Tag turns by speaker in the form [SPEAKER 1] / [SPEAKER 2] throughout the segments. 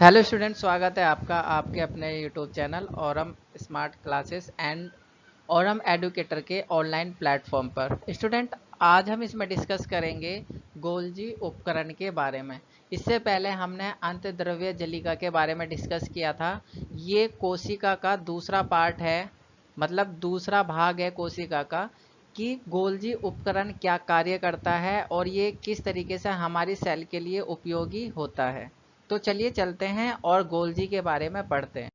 [SPEAKER 1] Hello student, स्वागत है आपका आपके अपने YouTube channel Aurum smart classes and Aurum educator के ऑनलाइन प्लेटफॉर्म पर। स्टूडेंट, आज हम इसमें डिस्कस करेंगे गोल्जी उपकरण के बारे में। इससे पहले हमने अंतद्रव्य जलिका के बारे में डिस्कस किया था। ये कोशिका का दूसरा पार्ट है, मतलब दूसरा भाग है कोशिका का, कि गोल्जी उपकरण क्या कार्य करता है और ये किस तरीके से हमारी सेल के लिए उपयोगी होता है। तो चलिए चलते हैं और गोल्जी के बारे में पढ़ते हैं।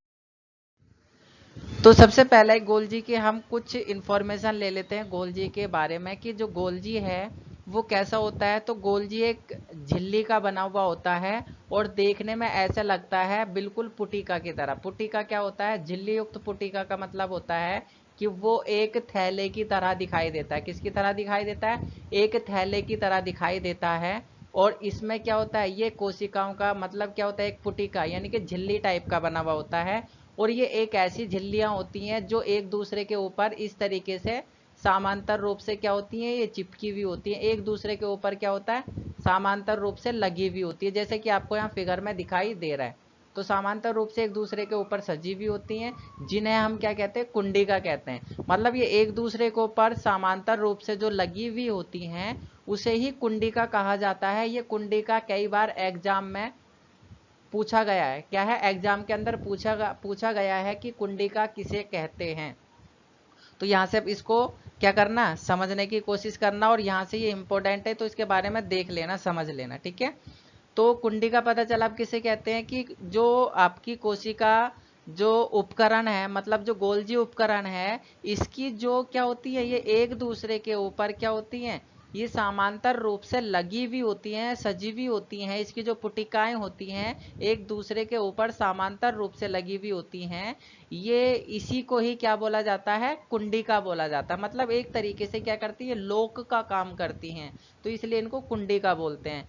[SPEAKER 1] तो सबसे पहले गोल्जी के हम कुछ इन्फॉर्मेशन ले लेते हैं गोल्जी के बारे में, कि जो गोल्जी है वो कैसा होता है। तो गोल्जी एक झिल्ली का बना हुआ होता है और देखने में ऐसा लगता है बिल्कुल पुटिका की तरह। पुटिका क्या होता है? झिल्ली युक्त पुटिका का मतलब होता है कि वो एक थैले की तरह दिखाई देता है। किसकी तरह दिखाई देता है? एक थैले की तरह दिखाई देता है। और इसमें क्या होता है, ये कोशिकाओं का मतलब क्या होता है, एक पुटिका यानी कि झिल्ली टाइप का बना हुआ होता है। और ये एक ऐसी झिल्लियां होती हैं जो एक दूसरे के ऊपर इस तरीके से समांतर रूप से क्या होती हैं, ये चिपकी हुई होती हैं। एक दूसरे के ऊपर क्या होता है, समांतर रूप से लगी हुई होती है, जैसे कि आपको यहाँ फिगर में दिखाई दे रहा है। तो समांतर रूप से एक दूसरे के ऊपर सजी हुई होती हैं, जिन्हें हम क्या कहते हैं, कुंडिका कहते हैं। मतलब ये एक दूसरे के ऊपर समांतर रूप से जो लगी हुई होती हैं उसे ही कुंडिका कहा जाता है। ये कुंडिका कई बार एग्जाम में पूछा गया है। क्या है? एग्जाम के अंदर पूछा गया है कि कुंडिका किसे कहते हैं। तो यहाँ से इसको क्या करना, समझने की कोशिश करना, और यहाँ से ये इंपॉर्टेंट है तो इसके बारे में देख लेना, समझ लेना, ठीक है। तो कुंडिका पता चला आप किसे कहते हैं, कि जो आपकी कोशिका जो उपकरण है, मतलब जो गोल्जी उपकरण है, इसकी जो क्या होती है, ये एक दूसरे के ऊपर क्या होती हैं, ये समांतर रूप से लगी हुई होती हैं, सजी हुई होती हैं। इसकी जो पुटिकाएं होती हैं एक दूसरे के ऊपर समांतर रूप से लगी हुई होती हैं। ये इसी को ही क्या बोला जाता है, कुंडिका बोला जाता है। मतलब एक तरीके से क्या करती है, लोक का काम करती हैं, तो इसलिए इनको कुंडिका बोलते हैं।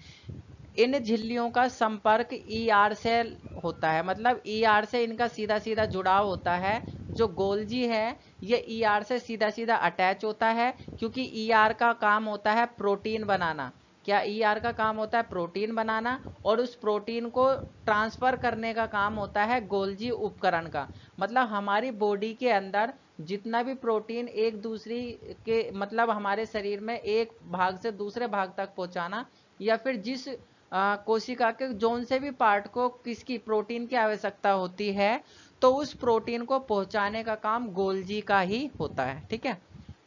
[SPEAKER 1] इन झिल्लियों का संपर्क ईआर से होता है, मतलब ईआर से इनका सीधा सीधा जुड़ाव होता है। जो गोल्जी है ये ईआर से सीधा सीधा अटैच होता है, क्योंकि ईआर का काम होता है प्रोटीन बनाना। क्या ईआर का काम होता है? प्रोटीन बनाना। और उस प्रोटीन को ट्रांसफर करने का काम होता है गोल्जी उपकरण का। मतलब हमारी बॉडी के अंदर जितना भी प्रोटीन एक दूसरी के मतलब हमारे शरीर में एक भाग से दूसरे भाग तक पहुंचाना, या फिर जिस कोशिका के जोन से भी पार्ट को किसकी प्रोटीन की आवश्यकता होती है, तो उस प्रोटीन को पहुंचाने का काम गोल्जी का ही होता है, ठीक है।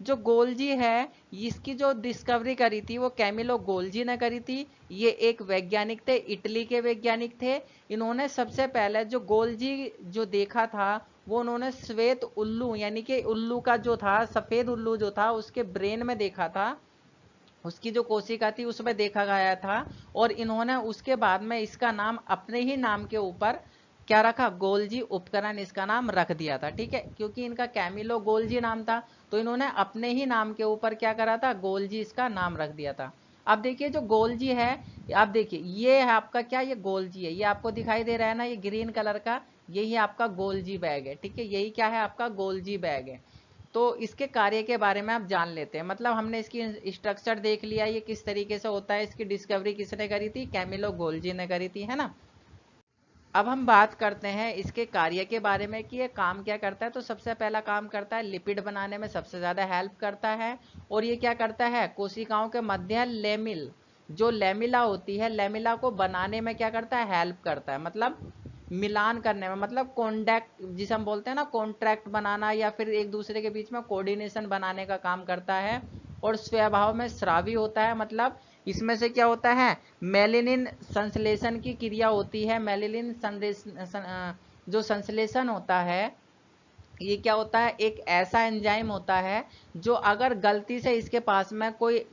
[SPEAKER 1] जो गोल्जी है इसकी जो डिस्कवरी करी थी वो कैमिलो गोल्जी ने करी थी। ये एक वैज्ञानिक थे, इटली के वैज्ञानिक थे। इन्होंने सबसे पहले जो गोल्जी जो देखा था वो उन्होंने श्वेत उल्लू यानी कि उल्लू का जो था, सफेद उल्लू जो था उसके ब्रेन में देखा था। उसकी जो कोशिका थी उसमें देखा गया था। और इन्होंने उसके बाद में इसका नाम अपने ही नाम के ऊपर क्या रखा, गोल्जी उपकरण इसका नाम रख दिया था, ठीक है। क्योंकि इनका कैमिलो गोल्जी नाम था तो इन्होंने अपने ही नाम के ऊपर क्या करा था, गोल्जी इसका नाम रख दिया था। अब देखिए जो गोल्जी है, आप देखिए ये है आपका क्या, ये गोल्जी है, ये आपको दिखाई दे रहा है ना, ये ग्रीन कलर का, यही आपका गोल्जी बैग है, ठीक है। यही क्या है, आपका गोल्जी बैग है। तो इसके कार्य के बारे में आप जान लेते हैं। मतलब हमने इसकी स्ट्रक्चर देख लिया, ये किस तरीके से होता है। इसकी डिस्कवरी किसने करी थी? कैमिलो गोल्जी ने करी थी, है ना। अब हम बात करते हैं इसके कार्य के बारे में कि ये काम क्या करता है। तो सबसे पहला काम करता है, लिपिड बनाने में सबसे ज़्यादा हेल्प करता है। और ये क्या करता है, कोशिकाओं के मध्य लेमिल जो लेमिला होती है, लेमिला को बनाने में क्या करता है, हेल्प करता है। मतलब मिलान करने में, मतलब कॉन्टैक्ट जिसे हम बोलते हैं ना, कॉन्ट्रैक्ट बनाना या फिर एक दूसरे के बीच में कोऑर्डिनेशन बनाने का काम करता है। और स्वभाव में स्रावी होता है, मतलब इसमें से क्या होता है, मेलेनिन संश्लेषण की क्रिया होती है। मेलेनिन जो संश्लेषण होता है, ये क्या होता है, एक ऐसा एंजाइम होता है जो अगर गलती से इसके पास में कोई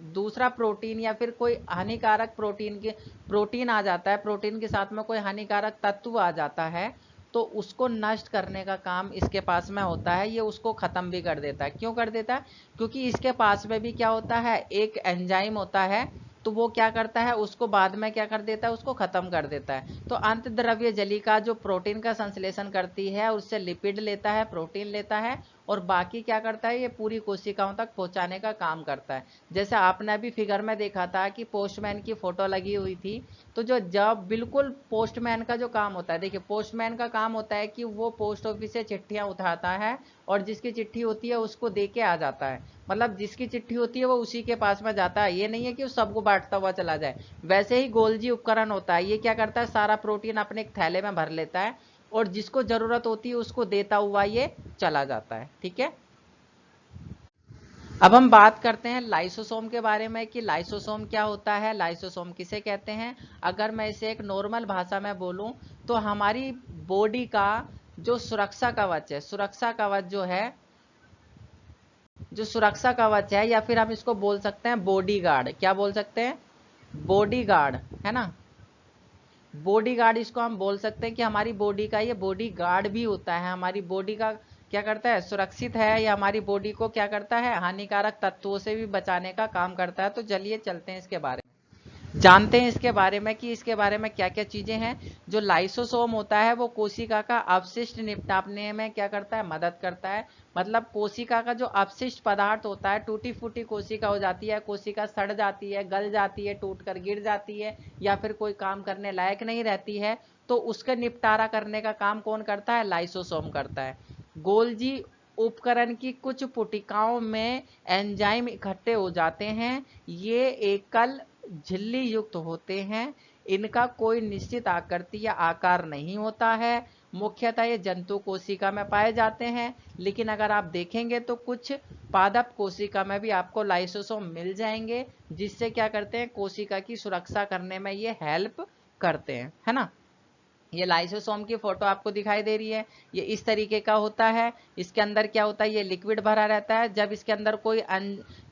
[SPEAKER 1] दूसरा प्रोटीन या फिर कोई हानिकारक प्रोटीन आ जाता है, प्रोटीन के साथ में कोई हानिकारक तत्व आ जाता है, तो उसको नष्ट करने का काम इसके पास में होता है। ये उसको खत्म भी कर देता है। क्यों कर देता है? क्योंकि इसके पास में भी क्या होता है, एक एंजाइम होता है तो वो क्या करता है, उसको बाद में क्या कर देता है, उसको खत्म कर देता है। तो अंत द्रव्य जलिका जो प्रोटीन का संश्लेषण करती है, उससे लिपिड लेता है, प्रोटीन लेता है, और बाकी क्या करता है, ये पूरी कोशिकाओं तक पहुंचाने का काम करता है। जैसे आपने अभी फिगर में देखा था कि पोस्टमैन की फोटो लगी हुई थी, तो जो जब बिल्कुल पोस्टमैन का जो काम होता है, देखिए पोस्टमैन का काम होता है कि वो पोस्ट ऑफिस से चिट्ठियां उठाता है और जिसकी चिट्ठी होती है उसको दे के आ जाता है। मतलब जिसकी चिट्ठी होती है वो उसी के पास में जाता है, ये नहीं है कि वो सबको बांटता हुआ चला जाए। वैसे ही गोल्जी उपकरण होता है, ये क्या करता है, सारा प्रोटीन अपने एक थैले में भर लेता है और जिसको जरूरत होती है उसको देता हुआ ये चला जाता है। ठीक है, अब हम बात करते हैं लाइसोसोम के बारे में कि लाइसोसोम क्या होता है, लाइसोसोम किसे कहते हैं। अगर मैं इसे एक नॉर्मल भाषा में बोलूं तो हमारी बॉडी का जो सुरक्षा कवच है, सुरक्षा कवच जो है, जो सुरक्षा कवच है, या फिर हम इसको बोल सकते हैं बॉडी गार्ड। क्या बोल सकते हैं, बॉडी गार्ड, है ना। बॉडी गार्ड इसको हम बोल सकते हैं कि हमारी बॉडी का ये बॉडी गार्ड भी होता है। हमारी बॉडी का क्या करता है, सुरक्षित है, या हमारी बॉडी को क्या करता है, हानिकारक तत्वों से भी बचाने का काम करता है। तो चलिए चलते हैं इसके बारे में, जानते हैं इसके बारे में कि इसके बारे में क्या क्या चीजें हैं। जो लाइसोसोम होता है वो कोशिका का अपशिष्ट निपटाने में क्या करता है, मदद करता है। मतलब कोशिका का जो अपशिष्ट पदार्थ होता है, टूटी फूटी कोशिका हो जाती है, कोशिका सड़ जाती है, गल जाती है, टूट कर गिर जाती है, या फिर कोई काम करने लायक नहीं रहती है, तो उसका निपटारा करने का काम कौन करता है, लाइसोसोम करता है। गोल्जी उपकरण की कुछ पुटिकाओं में एंजाइम इकट्ठे हो जाते हैं। ये एकल झिल्ली युक्त होते हैं। इनका कोई निश्चित आकृति या आकार नहीं होता है। मुख्यतः ये जंतु कोशिका में पाए जाते हैं, लेकिन अगर आप देखेंगे तो कुछ पादप कोशिका में भी आपको लाइसोसोम मिल जाएंगे, जिससे क्या करते हैं, कोशिका की सुरक्षा करने में ये हेल्प करते हैं, है ना। ये लाइसोसोम की फोटो आपको दिखाई दे रही है, ये इस तरीके का होता है। इसके अंदर क्या होता है, ये लिक्विड भरा रहता है। जब इसके अंदर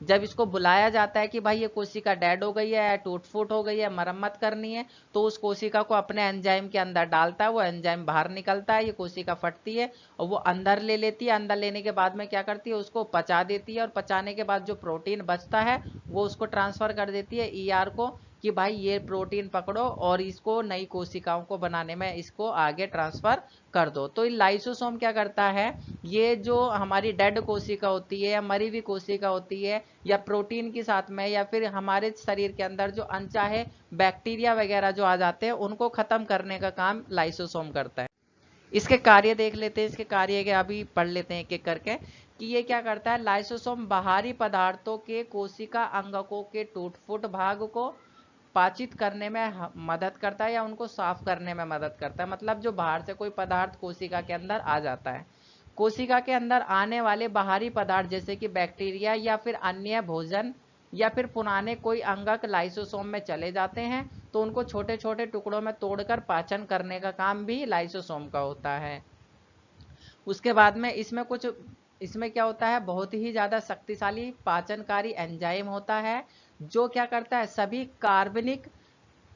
[SPEAKER 1] जब इसको बुलाया जाता है कि भाई ये कोशिका डेड हो गई है, टूट फूट हो गई है, मरम्मत करनी है, तो उस कोशिका को अपने एंजाइम के अंदर डालता है। वो एंजाइम बाहर निकलता है, ये कोशिका फटती है और वो अंदर ले लेती है। अंदर लेने के बाद में क्या करती है, उसको पचा देती है, और पचाने के बाद जो प्रोटीन बचता है वो उसको ट्रांसफर कर देती है ईआर को, कि भाई ये प्रोटीन पकड़ो और इसको नई कोशिकाओं को बनाने में इसको आगे ट्रांसफर कर दो। तो लाइसोसोम क्या करता है, ये जो हमारी डेड कोशिका होती है या मरी हुई कोशिका होती है, या प्रोटीन के साथ में, या फिर हमारे शरीर के अंदर जो अनचाहे बैक्टीरिया वगैरह जो आ जाते हैं, उनको खत्म करने का काम लाइसोसोम करता है। इसके कार्य देख लेते हैं, इसके कार्य के अभी पढ़ लेते हैं एक एक करके कि ये क्या करता है। लाइसोसोम बाहरी पदार्थों के कोशिका अंगकों के टूट फूट भाग को पाचित करने में मदद करता है, या उनको साफ करने में मदद करता है। मतलब जो बाहर से कोई पदार्थ कोशिका के अंदर आ जाता है, कोशिका के अंदर आने वाले बाहरी पदार्थ जैसे कि बैक्टीरिया या फिर अन्य भोजन या फिर पुराने कोई अंगक लाइसोसोम में चले जाते हैं, तो उनको छोटे छोटे टुकड़ों में तोड़कर पाचन करने का काम भी लाइसोसोम का होता है। उसके बाद में इसमें क्या होता है, बहुत ही ज्यादा शक्तिशाली पाचनकारी एंजाइम होता है, जो क्या करता है, सभी कार्बनिक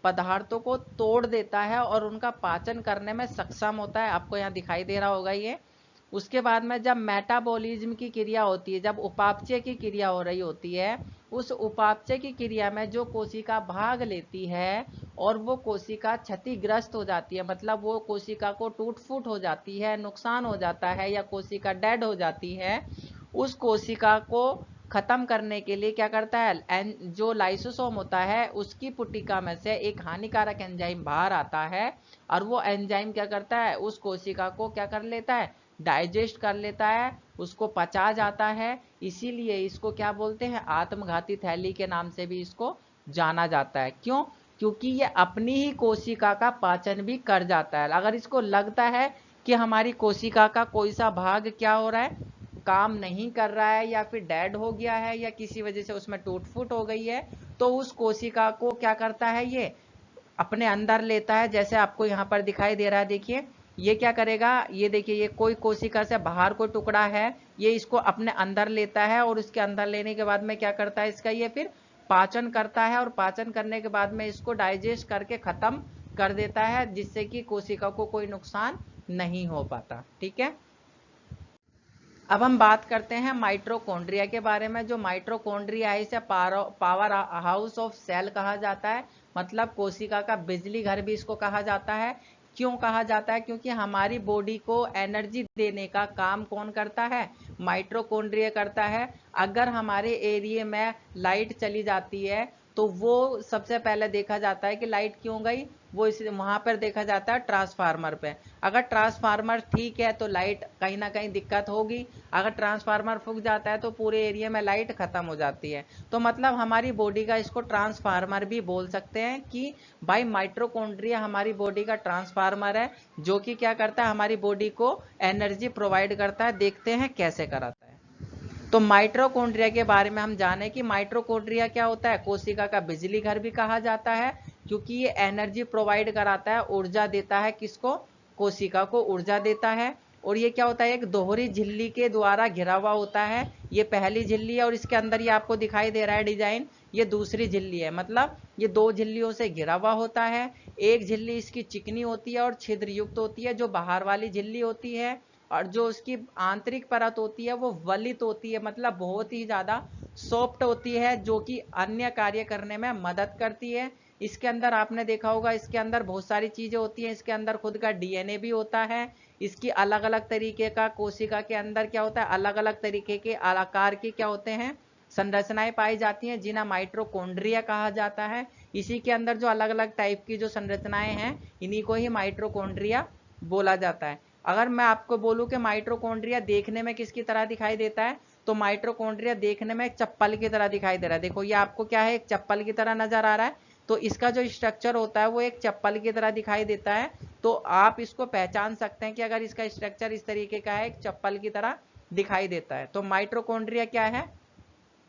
[SPEAKER 1] पदार्थों को तोड़ देता है और उनका पाचन करने में सक्षम होता है। आपको यहाँ दिखाई दे रहा होगा ये। उसके बाद में जब मेटाबॉलिज्म की क्रिया होती है, जब उपापचय की क्रिया हो रही होती है, उस उपापचय की क्रिया में जो कोशिका भाग लेती है और वो कोशिका क्षतिग्रस्त हो जाती है, मतलब वो कोशिका को टूट फूट हो जाती है, नुकसान हो जाता है, या कोशिका डेड हो जाती है, उस कोशिका को खत्म करने के लिए क्या करता है, जो लाइसोसोम होता है उसकी पुटिका में से एक हानिकारक एंजाइम बाहर आता है, और वो एंजाइम क्या करता है, उस कोशिका को क्या कर लेता है, डाइजेस्ट कर लेता है, उसको पचा जाता है। इसीलिए इसको क्या बोलते हैं, आत्मघाती थैली के नाम से भी इसको जाना जाता है। क्यों, क्योंकि ये अपनी ही कोशिका का पाचन भी कर जाता है। अगर इसको लगता है कि हमारी कोशिका का कोई सा भाग क्या हो रहा है, काम नहीं कर रहा है, या फिर डेड हो गया है, या किसी वजह से उसमें टूट फूट हो गई है, तो उस कोशिका को क्या करता है, ये अपने अंदर लेता है। जैसे आपको यहाँ पर दिखाई दे रहा है, देखिए ये क्या करेगा, ये देखिए ये कोई कोशिका से बाहर कोई टुकड़ा है, ये इसको अपने अंदर लेता है, और उसके अंदर लेने के बाद में क्या करता है, इसका ये फिर पाचन करता है, और पाचन करने के बाद में इसको डाइजेस्ट करके खत्म कर देता है, जिससे कि कोशिका को कोई नुकसान नहीं हो पाता। ठीक है, अब हम बात करते हैं माइटोकॉन्ड्रिया के बारे में। जो माइटोकॉन्ड्रिया है इसे पावर हाउस ऑफ सेल कहा जाता है, मतलब कोशिका का बिजली घर भी इसको कहा जाता है। क्यों कहा जाता है? क्योंकि हमारी बॉडी को एनर्जी देने का काम कौन करता है? माइटोकॉन्ड्रिया करता है। अगर हमारे एरिया में लाइट चली जाती है तो वो सबसे पहले देखा जाता है कि लाइट क्यों गई, वो इस वहां पर देखा जाता है ट्रांसफार्मर पे। अगर ट्रांसफार्मर ठीक है तो लाइट कहीं ना कहीं दिक्कत होगी, अगर ट्रांसफार्मर फूक जाता है तो पूरे एरिया में लाइट खत्म हो जाती है। तो मतलब हमारी बॉडी का इसको ट्रांसफार्मर भी बोल सकते हैं कि भाई माइटोकॉन्ड्रिया हमारी बॉडी का ट्रांसफार्मर है, जो कि क्या करता है, हमारी बॉडी को एनर्जी प्रोवाइड करता है। देखते हैं कैसे कराता है। तो माइटोकॉन्ड्रिया के बारे में हम जाने कि माइटोकॉन्ड्रिया क्या होता है। कोशिका का बिजली घर भी कहा जाता है, क्योंकि ये एनर्जी प्रोवाइड कराता है, ऊर्जा देता है। किसको? कोशिका को ऊर्जा देता है। और ये क्या होता है, एक दोहरी झिल्ली के द्वारा घिरा हुआ होता है। ये पहली झिल्ली है और इसके अंदर ये आपको दिखाई दे रहा है डिजाइन, ये दूसरी झिल्ली है। मतलब ये दो झिल्लियों से घिरा हुआ होता है। एक झिल्ली इसकी चिकनी होती है और छिद्र युक्त होती है, जो बाहर वाली झिल्ली होती है। और जो उसकी आंतरिक परत होती है वो वलित होती है, मतलब बहुत ही ज्यादा सॉफ्ट होती है, जो कि अन्य कार्य करने में मदद करती है। इसके अंदर आपने देखा होगा, इसके अंदर बहुत सारी चीजें होती हैं। इसके अंदर खुद का डीएनए भी होता है। इसकी अलग अलग तरीके का कोशिका के अंदर क्या होता है, अलग अलग तरीके के आकार के क्या होते हैं, संरचनाएं पाई जाती हैं, जिन्हें माइटोकॉन्ड्रिया कहा जाता है। इसी के अंदर जो अलग अलग टाइप की जो संरचनाएं हैं, इन्हीं को ही माइटोकॉन्ड्रिया बोला जाता है। अगर मैं आपको बोलूं कि माइटोकॉन्ड्रिया देखने में किसकी तरह दिखाई देता है, तो माइटोकॉन्ड्रिया देखने में एक चप्पल की तरह दिखाई दे रहा है। देखो ये आपको क्या है, एक चप्पल की तरह नजर आ रहा है। तो इसका जो स्ट्रक्चर होता है वो एक चप्पल की तरह दिखाई देता है। तो आप इसको पहचान सकते हैं कि अगर इसका स्ट्रक्चर इस तरीके का है, एक चप्पल की तरह दिखाई देता है। तो माइटोकॉन्ड्रिया क्या है,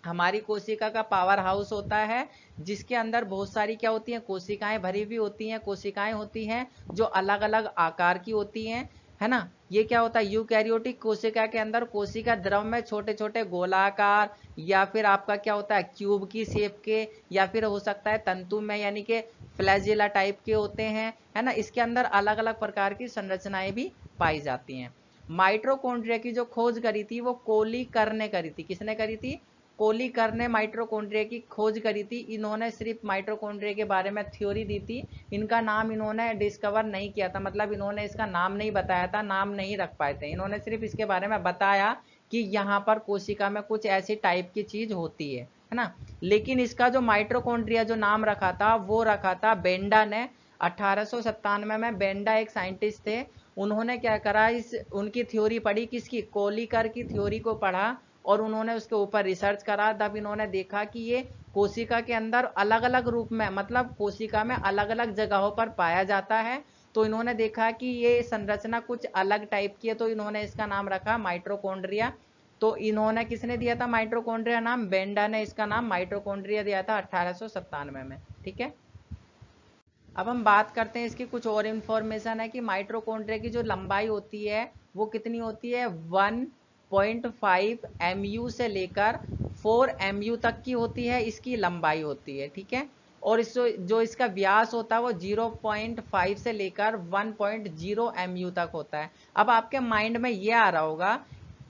[SPEAKER 1] हमारी कोशिका का पावर हाउस होता है, जिसके अंदर बहुत सारी क्या होती हैं, कोशिकाएं भरी हुई होती हैं। कोशिकाएं होती हैं जो अलग अलग आकार की होती हैं, है ना। ये क्या होता है, यूकैरियोटिक कोशिका के अंदर कोशिका द्रव में छोटे छोटे गोलाकार या फिर आपका क्या होता है क्यूब की शेप के, या फिर हो सकता है तंतु में यानी कि फ्लैजिला टाइप के होते हैं, है ना। इसके अंदर अलग अलग प्रकार की संरचनाएं भी पाई जाती हैं। माइटोकॉन्ड्रिया की जो खोज करी थी वो कोलिकर ने करी थी। किसने करी थी? कोलिकर ने माइटोकॉन्ड्रिया की खोज करी थी। इन्होंने सिर्फ माइटोकॉन्ड्रिया के बारे में थ्योरी दी थी, इनका नाम इन्होंने डिस्कवर नहीं किया था, मतलब इन्होंने इसका नाम नहीं बताया था, नाम नहीं रख पाए थे। इन्होंने सिर्फ इसके बारे में बताया कि यहाँ पर कोशिका में कुछ ऐसी टाइप की चीज होती है ना। लेकिन इसका जो माइटोकॉन्ड्रिया जो नाम रखा था वो रखा था बेंडा ने। 1897 में बेंडा एक साइंटिस्ट थे। उन्होंने क्या करा, इस उनकी थ्योरी पढ़ी, किसकी? कोलिकर की थ्योरी को पढ़ा और उन्होंने उसके ऊपर रिसर्च करा। तब इन्होंने देखा कि ये कोशिका के अंदर अलग अलग रूप में, मतलब कोशिका में अलग अलग जगहों पर पाया जाता है। तो इन्होंने देखा कि ये संरचना कुछ अलग टाइप की है, तो इन्होंने इसका नाम रखा माइटोकॉन्ड्रिया। तो इन्होंने किसने दिया था माइटोकॉन्ड्रिया नाम? बेंडा ने इसका नाम माइटोकॉन्ड्रिया दिया था 1897 में। ठीक है। अब हम बात करते हैं इसकी कुछ और इंफॉर्मेशन है कि माइटोकॉन्ड्रिया की जो लंबाई होती है वो कितनी होती है, 1.5 MU से लेकर 4 MU तक की होती है, इसकी लंबाई होती है। ठीक है। और जो इसका व्यास होता है वो 0.5 से लेकर 1.0 MU तक होता है। अब आपके माइंड में ये आ रहा होगा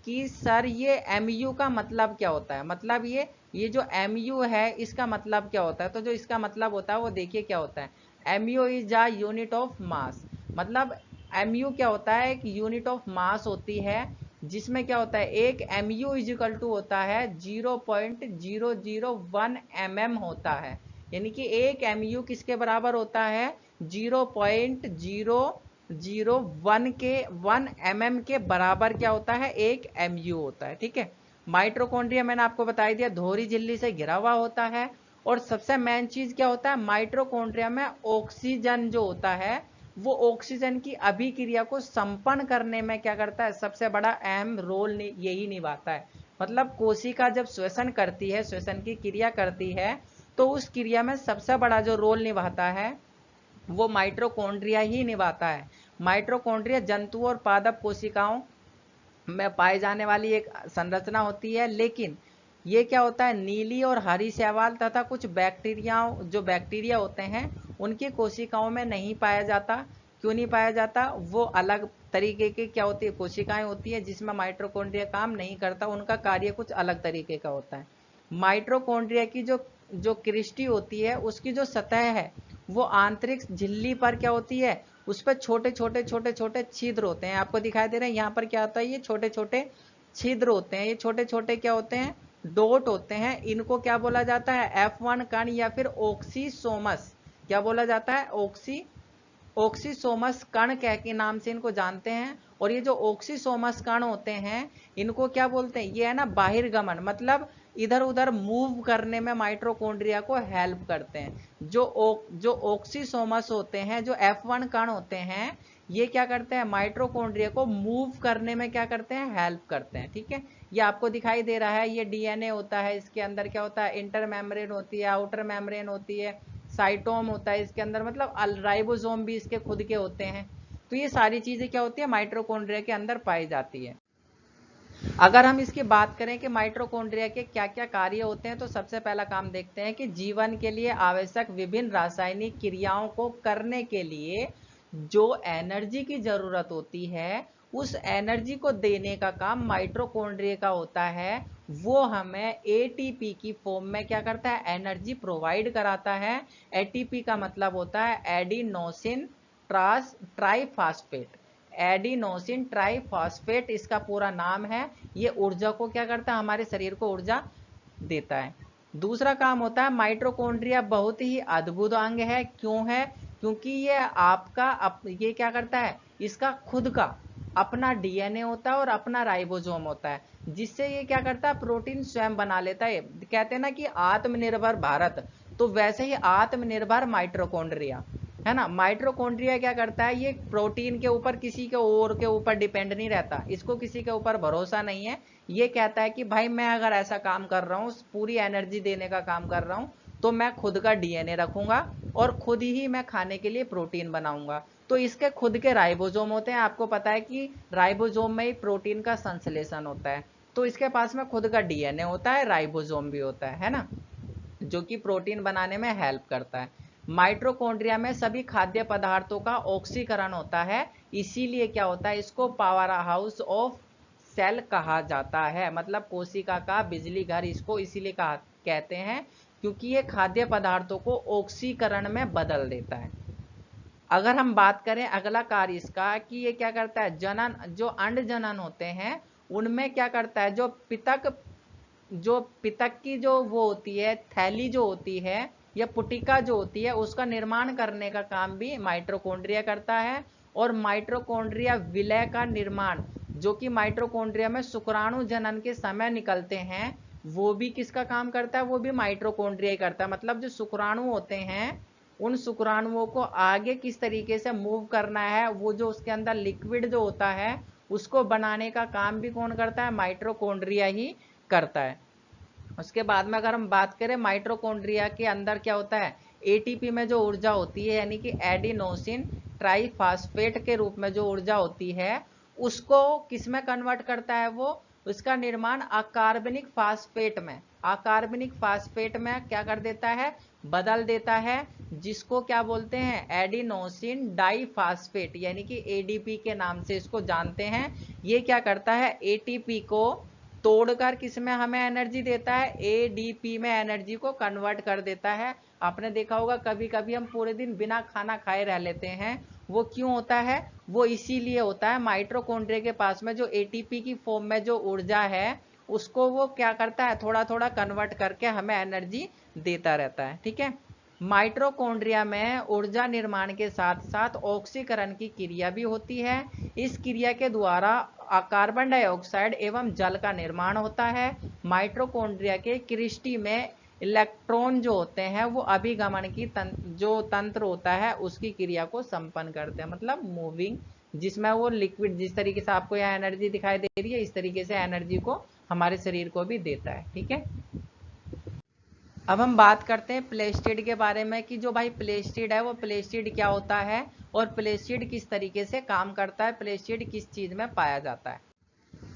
[SPEAKER 1] कि सर ये MU का मतलब क्या होता है, मतलब ये जो MU है इसका मतलब क्या होता है। तो जो इसका मतलब होता है वो देखिए क्या होता है, MU is a unit of mass. मतलब MU क्या होता है, एक यूनिट ऑफ मास होती है, जिसमें क्या होता है, एक MU इज इक्वल टू होता है 0.001 mm होता है। यानी कि एक MU किसके बराबर होता है, 0.001 के 1 mm के बराबर क्या होता है, एक MU होता है। ठीक है। माइटोकॉन्ड्रिया मैंने आपको बता दिया दोहरी झिल्ली से घिरा हुआ होता है। और सबसे मेन चीज क्या होता है, माइटोकॉन्ड्रिया में ऑक्सीजन जो होता है वो ऑक्सीजन की अभिक्रिया को संपन्न करने में क्या करता है, सबसे बड़ा अहम रोल यही निभाता है। मतलब कोशिका जब श्वसन करती है, श्वसन की क्रिया करती है, तो उस क्रिया में सबसे बड़ा जो रोल निभाता है वो माइटोकॉन्ड्रिया ही निभाता है। माइटोकॉन्ड्रिया जंतु और पादप कोशिकाओं में पाए जाने वाली एक संरचना होती है, लेकिन ये क्या होता है, नीली और हरी शैवाल तथा कुछ बैक्टीरियाओं, जो बैक्टीरिया होते हैं उनकी कोशिकाओं में नहीं पाया जाता। क्यों नहीं पाया जाता, वो अलग तरीके के क्या होती है कोशिकाएं होती है जिसमें माइटोकॉन्ड्रिया काम नहीं करता, उनका कार्य कुछ अलग तरीके का होता है। माइटोकॉन्ड्रिया की जो जो क्रिस्टी होती है उसकी जो सतह है वो आंतरिक झिल्ली पर क्या होती है, उस पर छोटे छोटे छोटे छोटे छिद्र होते हैं। आपको दिखाई दे रहे हैं यहाँ पर क्या होता है, ये छोटे छोटे छिद्र होते हैं, ये छोटे छोटे क्या होते हैं डॉट होते हैं। इनको क्या बोला जाता है F1 कण या फिर ऑक्सीसोमस, क्या बोला जाता है ऑक्सीसोमस कण कह के नाम से इनको जानते हैं। और ये जो ऑक्सीसोमस कण होते हैं इनको क्या बोलते हैं, ये है ना बाहिर्गमन, मतलब इधर उधर मूव करने में माइटोकॉन्ड्रिया को हेल्प करते हैं। जो ऑक्सीसोमस होते हैं, जो F1 कण होते हैं, ये क्या करते हैं माइटोकॉन्ड्रिया को मूव करने में क्या करते हैं हेल्प करते हैं। ठीक है, ये आपको दिखाई दे रहा है, ये डीएनए होता है, इसके अंदर क्या होता है इंटर मेम्ब्रेन होती है, आउटर मेम्ब्रेन होती है, साइटोम होता है इसके अंदर, मतलब राइबोसोम भी इसके खुद के होते हैं। तो ये सारी चीजें क्या होती है माइटोकॉन्ड्रिया के अंदर पाई जाती है। अगर हम इसकी बात करें कि माइटोकॉन्ड्रिया के क्या क्या कार्य होते हैं, तो सबसे पहला काम देखते हैं कि जीवन के लिए आवश्यक विभिन्न रासायनिक क्रियाओं को करने के लिए जो एनर्जी की जरूरत होती है, उस एनर्जी को देने का काम माइटोकॉन्ड्रिया का होता है। वो हमें एटीपी की फॉर्म में क्या करता है एनर्जी प्रोवाइड कराता है। एटीपी का मतलब होता है एडिनोसिन ट्राइफॉस्फेट, एडिनोसिन ट्राइफॉस्फेट इसका पूरा नाम है। ये ऊर्जा को क्या करता है हमारे शरीर को ऊर्जा देता है। दूसरा काम होता है माइटोकॉन्ड्रिया बहुत ही अद्भुत अंग है। क्यों है, क्योंकि ये ये क्या करता है, इसका खुद का अपना डीएनए होता है और अपना राइबोसोम होता है, जिससे ये क्या करता है प्रोटीन स्वयं बना लेता है। कहते हैं ना कि आत्मनिर्भर भारत, तो वैसे ही आत्मनिर्भर माइटोकॉन्ड्रिया है ना। माइटोकॉन्ड्रिया क्या करता है, ये प्रोटीन के ऊपर किसी के और के ऊपर डिपेंड नहीं रहता, इसको किसी के ऊपर भरोसा नहीं है। ये कहता है कि भाई मैं अगर ऐसा काम कर रहा हूँ, पूरी एनर्जी देने का काम कर रहा हूँ, तो मैं खुद का डीएनए रखूंगा और खुद ही मैं खाने के लिए प्रोटीन बनाऊंगा। तो इसके खुद के राइबोसोम होते हैं, आपको पता है कि राइबोसोम में ही प्रोटीन का संश्लेषण होता है। तो इसके पास में खुद का डीएनए होता है, राइबोसोम भी होता है ना, जो कि प्रोटीन बनाने में हेल्प करता है। माइटोकॉन्ड्रिया में सभी खाद्य पदार्थों का ऑक्सीकरण होता है, इसीलिए क्या होता है इसको पावर हाउस ऑफ सेल कहा जाता है, मतलब कोशिका का बिजली घर इसको इसीलिए कहते हैं क्योंकि ये खाद्य पदार्थों को ऑक्सीकरण में बदल देता है। अगर हम बात करें अगला कार्य इसका कि ये क्या करता है जनन, जो अंड जनन होते हैं उनमें क्या करता है, जो पितक की जो वो होती है थैली जो होती है या पुटिका जो होती है, उसका निर्माण करने का काम भी माइटोकॉन्ड्रिया करता है। और माइटोकॉन्ड्रिया विलय का निर्माण, जो कि माइटोकॉन्ड्रिया में शुक्राणु जनन के समय निकलते हैं, वो भी किसका काम करता है, वो भी माइटोकॉन्ड्रिया ही करता है। मतलब जो शुक्राणु होते हैं उन शुक्राणुओं को आगे किस तरीके से मूव करना है, वो जो उसके अंदर लिक्विड जो होता है उसको बनाने का काम भी कौन करता है, माइटोकॉन्ड्रिया ही करता है। उसके बाद में अगर हम बात करें माइटोकॉन्ड्रिया के अंदर क्या होता है, एटीपी में जो ऊर्जा होती है यानी कि एडिनोसिन ट्राइफॉस्फेट के रूप में जो ऊर्जा होती है उसको किस में कन्वर्ट करता है, वो उसका निर्माण अकार्बनिक फास्फेट में, अकार्बनिक फास्फेट में क्या कर देता है बदल देता है, जिसको क्या बोलते हैं एडिनोसिन डाइफॉस्फेट यानी कि एडीपी के नाम से इसको जानते हैं। ये क्या करता है एटीपी को तोड़कर किसमें हमें एनर्जी देता है, एडीपी में एनर्जी को कन्वर्ट कर देता है। आपने देखा होगा कभी कभी हम पूरे दिन बिना खाना खाए रह लेते हैं, वो क्यों होता है, वो इसीलिए होता है माइटोकॉन्ड्रिया के पास में जो एटीपी की फॉर्म में जो ऊर्जा है उसको वो क्या करता है थोड़ा थोड़ा कन्वर्ट करके हमें एनर्जी देता रहता है। ठीक है, माइटोकॉन्ड्रिया में ऊर्जा निर्माण के साथ साथ ऑक्सीकरण की क्रिया भी होती है। इस क्रिया के द्वारा कार्बन डाइऑक्साइड एवं जल का निर्माण होता है। माइटोकॉन्ड्रिया के क्रिस्टी में इलेक्ट्रॉन जो होते हैं वो अभिगमन की जो तंत्र होता है उसकी क्रिया को संपन्न करते हैं, मतलब मूविंग, जिसमें वो लिक्विड जिस तरीके से आपको यहाँ एनर्जी दिखाई दे रही है इस तरीके से एनर्जी को हमारे शरीर को भी देता है। ठीक है, अब हम बात करते हैं प्लेस्टिड के बारे में कि जो भाई प्लेस्टिड है वो प्लेस्टिड क्या होता है और प्लेस्टिड किस तरीके से काम करता है, प्लेस्टिड किस चीज में पाया जाता है।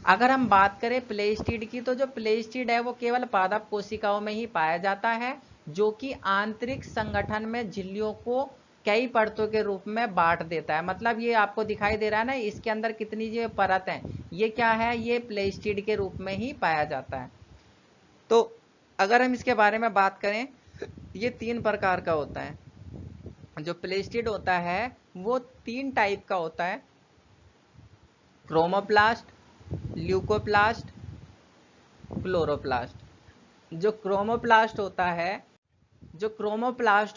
[SPEAKER 1] अगर हम बात करें प्लेस्टिड की, तो जो प्लेस्टिड है वो केवल पादप कोशिकाओं में ही पाया जाता है, जो कि आंतरिक संगठन में झिल्लियों को कई परतों के रूप में बांट देता है। मतलब ये आपको दिखाई दे रहा है ना, इसके अंदर कितनी जो परत है, ये क्या है, ये प्लेस्टिड के रूप में ही पाया जाता है। तो अगर हम इसके बारे में बात करें, ये 3 प्रकार का होता है। जो प्लेस्टिड होता है वो 3 टाइप का होता है, क्रोमोप्लास्ट, ल्यूकोप्लास्ट, क्लोरोप्लास्ट। जो क्रोमोप्लास्ट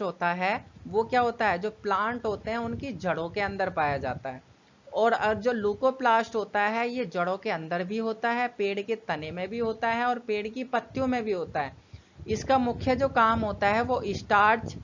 [SPEAKER 1] होता है वो क्या होता है, जो प्लांट होते हैं उनकी जड़ों के अंदर पाया जाता है। और जो ल्यूकोप्लास्ट होता है ये जड़ों के अंदर भी होता है, पेड़ के तने में भी होता है और पेड़ की पत्तियों में भी होता है। इसका मुख्य जो काम होता है वो स्टार्च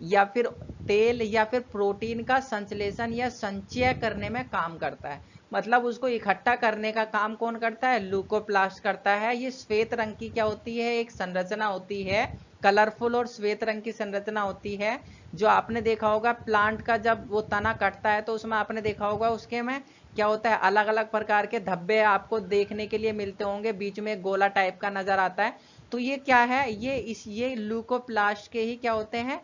[SPEAKER 1] या फिर तेल या फिर प्रोटीन का संश्लेषण या संचय करने में काम करता है। मतलब उसको इकट्ठा करने का काम कौन करता है, ल्यूकोप्लास्ट करता है। ये श्वेत रंग की क्या होती है, एक संरचना होती है, कलरफुल और श्वेत रंग की संरचना होती है। जो आपने देखा होगा प्लांट का जब वो तना कटता है तो उसमें आपने देखा होगा उसके में क्या होता है, अलग अलग प्रकार के धब्बे आपको देखने के लिए मिलते होंगे, बीच में गोला टाइप का नजर आता है। तो ये क्या है, ये ल्यूकोप्लास्ट के ही क्या होते हैं,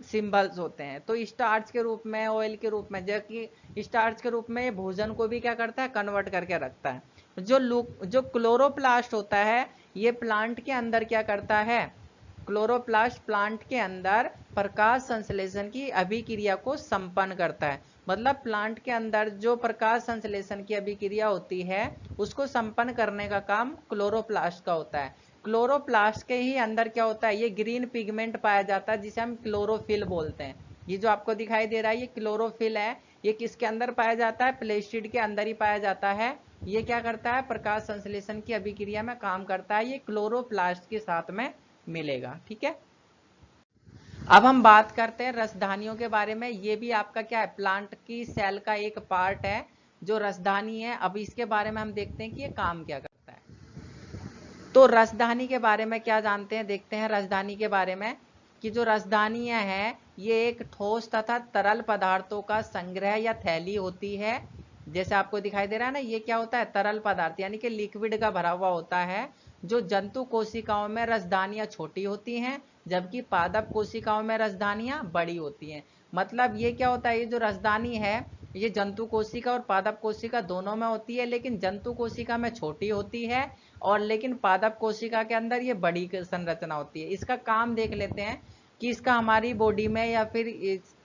[SPEAKER 1] सिंबल्स होते हैं। तो स्टार्च के रूप में, ऑयल के रूप में, जबकि स्टार्च के रूप में भोजन को भी क्या करता है, कन्वर्ट करके रखता है। जो क्लोरोप्लास्ट होता है ये प्लांट के अंदर क्या करता है, क्लोरोप्लास्ट प्लांट के अंदर प्रकाश संश्लेषण की अभिक्रिया को संपन्न करता है। मतलब प्लांट के अंदर जो प्रकाश संश्लेषण की अभिक्रिया होती है उसको संपन्न करने का काम क्लोरोप्लास्ट का होता है। क्लोरोप्लास्ट के ही अंदर क्या होता है, ये ग्रीन पिगमेंट पाया जाता है जिसे हम क्लोरोफिल बोलते हैं। ये जो आपको दिखाई दे रहा है ये क्लोरोफिल है। ये किसके अंदर पाया जाता है, प्लेस्टिड के अंदर ही पाया जाता है। ये क्या करता है, प्रकाश संश्लेषण की अभिक्रिया में काम करता है। ये क्लोरोप्लास्ट के साथ में मिलेगा। ठीक है, अब हम बात करते हैं रसधानियों के बारे में। ये भी आपका क्या है, प्लांट की सेल का एक पार्ट है जो रसधानी है। अब इसके बारे में हम देखते हैं कि ये काम क्या करता है। तो रसधानी के बारे में क्या जानते हैं, देखते हैं रसधानी के बारे में कि जो रसधानियां हैं ये एक ठोस तथा तरल पदार्थों का संग्रह या थैली होती है। जैसे आपको दिखाई दे रहा है ना, ये क्या होता है, तरल पदार्थ यानी कि लिक्विड का भरा हुआ होता है। जो जंतु कोशिकाओं में रसधानियां छोटी होती हैं जबकि पादप कोशिकाओं में रसधानियां बड़ी होती हैं। मतलब ये क्या होता है, ये जो रसधानी है ये जंतु कोशिका और पादप कोशिका दोनों में होती है, लेकिन जंतु कोशिका में छोटी होती है और लेकिन पादप कोशिका के अंदर ये बड़ी संरचना होती है। इसका काम देख लेते हैं कि इसका हमारी बॉडी में या फिर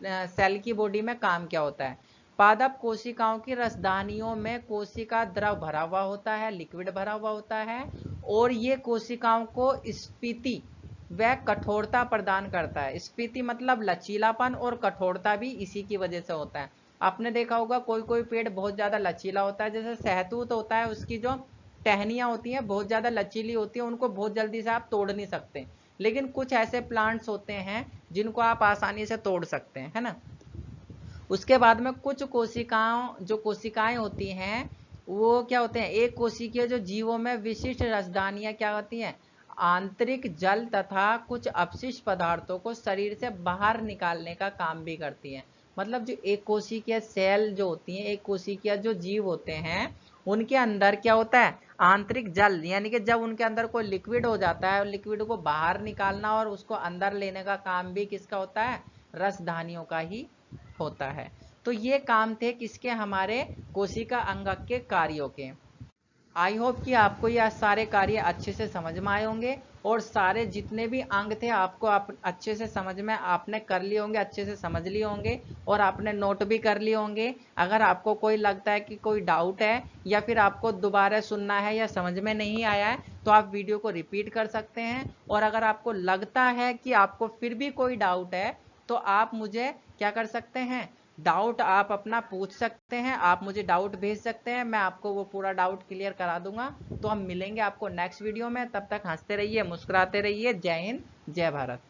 [SPEAKER 1] सेल की बॉडी में काम क्या होता है। पादप कोशिकाओं की रसधानियों में कोशिका द्रव भरा हुआ होता है, लिक्विड भरा हुआ होता है और ये कोशिकाओं को स्फीति व कठोरता प्रदान करता है। स्फीति मतलब लचीलापन और कठोरता भी इसी की वजह से होता है। आपने देखा होगा कोई कोई पेड़ बहुत ज्यादा लचीला होता है, जैसे सहतूत होता है, उसकी जो टहनियां होती हैं बहुत ज्यादा लचीली होती है, उनको बहुत जल्दी से आप तोड़ नहीं सकते। लेकिन कुछ ऐसे प्लांट्स होते हैं जिनको आप आसानी से तोड़ सकते हैं, है ना। उसके बाद में कुछ कोशिकाएं होती हैं वो क्या होते हैं, एक कोशिकीय जो जीवों में विशिष्ट रसधानियां क्या होती हैं, आंतरिक जल तथा कुछ अपशिष्ट पदार्थों को शरीर से बाहर निकालने का काम भी करती हैं। मतलब जो एक कोशिकीय सेल जो होती हैं, एक कोशिकीय जो जीव होते हैं उनके अंदर क्या होता है, आंतरिक जल, यानी कि जब उनके अंदर कोई लिक्विड हो जाता है और लिक्विड को बाहर निकालना और उसको अंदर लेने का काम भी किसका होता है, रसधानियों का ही होता है। तो ये काम थे किसके, हमारे कोशिका अंगक के कार्यों के। आई होप कि आपको यह सारे कार्य अच्छे से समझ में आए होंगे और सारे जितने भी अंग थे आपको आप अच्छे से समझ में आपने कर लिए होंगे, अच्छे से समझ लिए होंगे और आपने नोट भी कर लिए होंगे। अगर आपको कोई लगता है कि कोई डाउट है या फिर आपको दोबारा सुनना है या समझ में नहीं आया है तो आप वीडियो को रिपीट कर सकते हैं। और अगर आपको लगता है कि आपको फिर भी कोई डाउट है तो आप मुझे क्या कर सकते हैं, डाउट आप अपना पूछ सकते हैं, आप मुझे डाउट भेज सकते हैं, मैं आपको वो पूरा डाउट क्लियर करा दूंगा। तो हम मिलेंगे आपको नेक्स्ट वीडियो में, तब तक हंसते रहिए, मुस्कुराते रहिए। जय हिंद, जय भारत।